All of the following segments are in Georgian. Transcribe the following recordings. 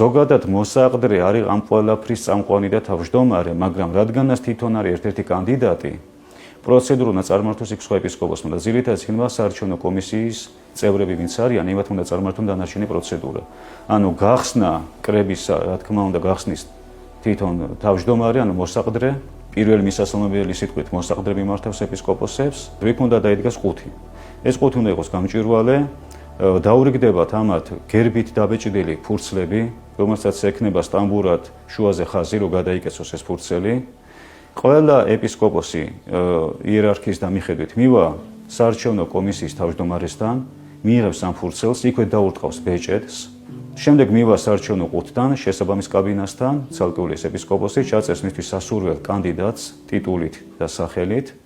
ზოგადად მოსაყდრე არის ამ ყველაფრის წამყვანი და თავმჯდომარე, მაგრამ რადგანაც თვითონ არის ერთ-ერთი კანდიდატი, პროცედურა უნდა წარმართოს იქ სხვა ეპისკოპოსმა და ძირითადად იქნება საარჩევნო კომისიის წევრები, ვინც არიან, იმათ უნდა წარმართონ დანარჩენი პროცედურა. ანუ გახსნა კრების, რა თქმა უნდა, გახსნის თვითონ თავმჯდომარე, ანუ მოსაყდრე, პირველი მისასალმებელი სიტყვით მოსაყდრე მიმართავს ეპისკოპოსებს, რით უნდა დაიდგას 5. ეს 5 უნდა იყოს გამჭვირვალე, დაურიგდებათ ამათ გერბით დაბეჭდილი ფურცლები, რომელსაც ექნება სტამბურად შუაზე ხაზი, რომ გადაიკეცოს ეს ფურცელი. ყველა ეპისკოპოსი იერარქიის დამიხედვით მივა საარჩევნო კომისიის თავმჯდომარესთან, მიიღებს ამ ფურცელს, იქვე დაურტყავს ბეჭედს. შემდეგ მივა საარჩევნო ყუთთან, შესაბამის კაბინასთან, ცალკეული ეპისკოპოსი ჩაწერს მისთვის სასურველ კანდიდატს ტიტულით და სახელით,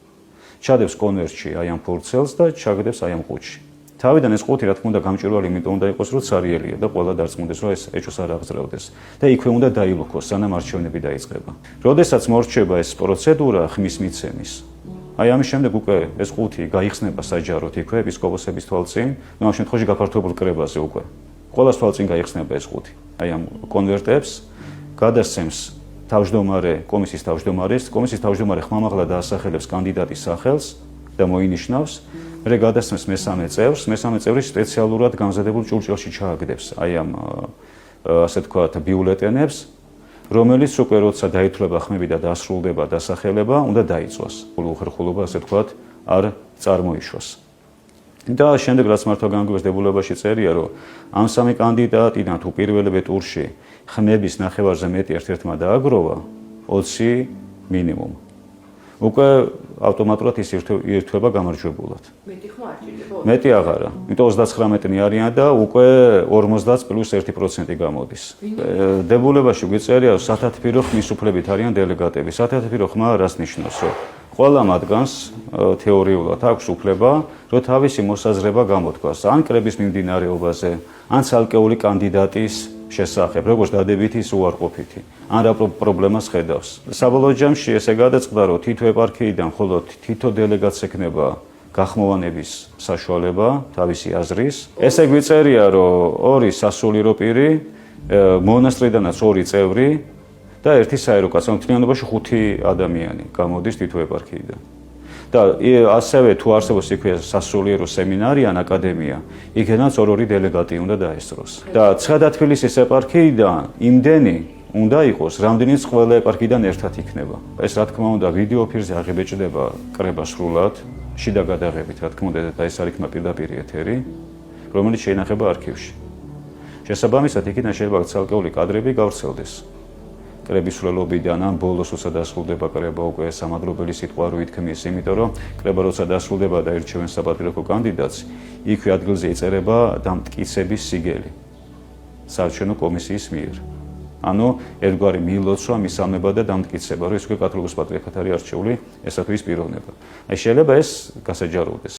ჩადებს კონვერტში აი ამ ფურცელს და ჩაგდებს აი ამ ყუთში. თავიდან ეს ყუთი, რა თქმა უნდა, გამჭვირვალე იმიტომ უნდა იყოს, რომ ცარიელია და ყველა დარწმუნდეს, რომ ეს ეჭვს არ აღძრავდეს და იქვე უნდა დაილოქოს, სანამ არჩევნები დაიწყება. როდესაც მორჩება ეს პროცედურა ხმის მიცემის, აი ამის შემდეგ უკვე ეს ყუთი გაიხსნება საჯაროდ იქვე ეპისკოპოსების თვალწინ, ამ შემთხვევაში გაფართოებულ კრებაზე უკვე. ყველას თვალწინ გაიხსნება ეს ყუთი. აი ამ კონვერტებს გადასცემს თავმჯდომარე, კომისიის თავმჯდომარეს, კომისიის თავმჯდომარე ხმამაღლა დაასახელებს კანდიდატის სახელს და მოინიშნავს. მე გადასცემს მესამე წევრს, მესამე წევრი სპეციალურად გამზადებულ ჭურჭელში ჩააგდებს აი ამ ასე თქვათ ბიულეტენებს, რომელიც უკვე როცა დაითვლება ხმები და დასრულდება დასახელება, უნდა დაიწვას. უხერხულობა ასე თქვათ არ წარმოიშვას. და შემდეგ რაც მართვა განაგებას დებულებაში წერია, რომ ამ სამი კანდიდატიდან თუ პირველივე ტურში ხმების ნახევარზე მეტი ერთ-ერთმა დააგროვა 20 მინიმუმ. უკვე ავტომატურად ის ირთვება გამარჯვებულად. მეტი ხმა არ ჭირდება? მეტი აღარა. იმიტომ 39-ნი არიან და უკვე 50 + 1% გამოდის. დებულებაში გვიწერია, რომ სათათბირო ხმის უფლებით არიან დელეგატები. სათათბირო ხმა რას ნიშნავს, რომ ყველა მათგანს თეორიულად აქვს უფლება, რომ თავისი მოსაზრება გამოთქვას, ან კრების მიმდინარეობაზე, ან ცალკეული კანდიდატის შესახებ, როგორც დადებითი, ის უარყოფითი, ან რა პრობლემას ხედავს. საბოლოო ჯამში ესე გადაწყდა, რომ თითო ეპარქიიდან მხოლოდ თითო დელეგატს ექნება გახმოვანების საშუალება თავისი აზრის. ესე გვიწერია, რომ 2 სასულიერო პირი, მონასტრიდანაც 2 წევრი და 1 საერო კაცი, მთლიანობაში 5 ადამიანი გამოდის თითო ეპარქიიდან. და ასევე თუ არსებობს იქვე სასულიერო სემინარი ან აკადემია, იქედან 2 დელეგატი უნდა დაესწროს. და ცხადა თბილისის ეპარქიიდან იმდენი უნდა იყოს, რამდენიც ყველა ეპარქიიდან ერთად იქნება. ეს რა თქმა უნდა ვიდეო ფირზე აღებეჭდება კრება სრულად, შიდა გადაღებით, რა თქმა უნდა და ეს არ იქნება პირდაპირ ეთერი, რომელიც შეინახება არქივში. შესაბამისად, იქიდან შეიძლება ცალკეული კადრები გავრცელდეს. კრების სრულობიდან ან ბოლოს როცა დასრულდება კრება უკვე სამადლობელი სიტყვა რო ითქმის, იმიტომ რომ კრება როცა დასრულდება და ირჩევენ საპატრიარქო კანდიდატს, იქვე ადგილზე იწერება დამტკიცების სიგელი საარჩევნო კომისიის მიერ. ანუ ერთგვარი მილოცვა, მისამება და დამტკიცება, რომ ის უკვე კათოლიკოს პატრიარქად არის არჩეული, ესა თუ ის პიროვნება. აი შეიძლება ეს გასაჯაროვდეს.